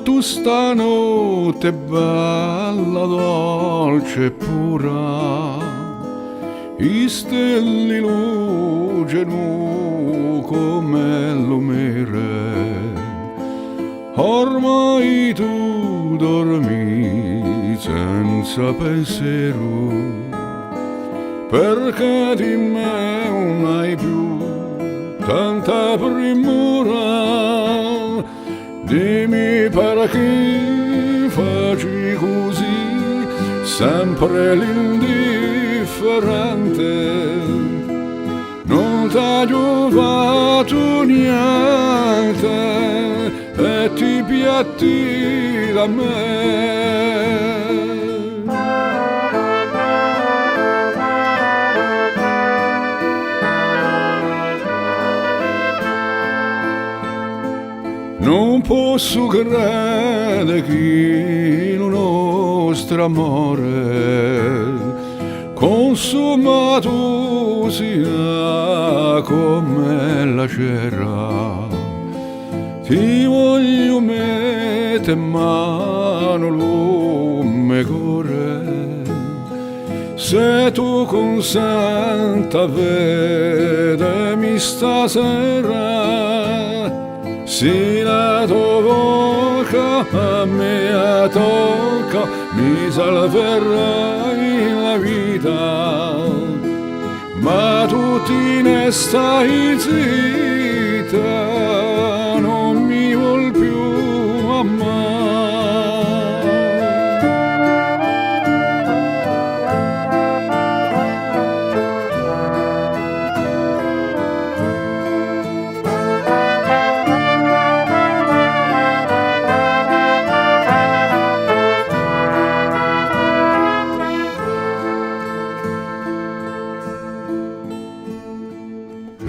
tu stanotte bella, dolce e pura, i stelle luceno come l'umere, ormai tu dormi senza pensiero, perché di me non hai più tanta premura. Dimmi perché faci così, sempre l'indifferente, non t'ha giovato niente e ti piatti da me. Non posso credere che il nostro amore consumato sia come la cera. Ti voglio mettere in mano l'uomo cuore, se tu consenta vedemi stasera. Si la tua bocca a me tocca, mi salverai la vita, ma tu te ne stai zitta, non mi vuol più amare.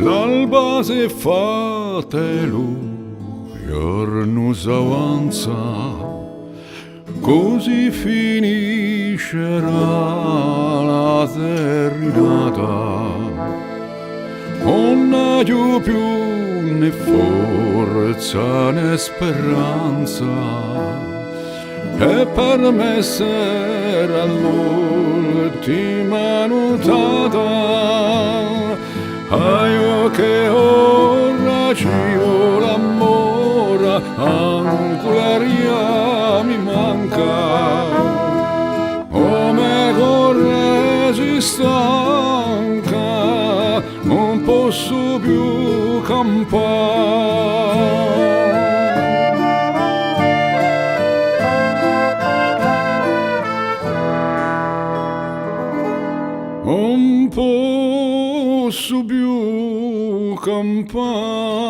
L'alba si è fatta e il giorno s'avanza, così finiscerà la serenata. Non ho più né forza né speranza, e per me sarà l'ultima nuotata. Io che ora ci vuole l'amore, anche l'aria mi manca, come corre si stanca, non posso più campare. Non posso più campare.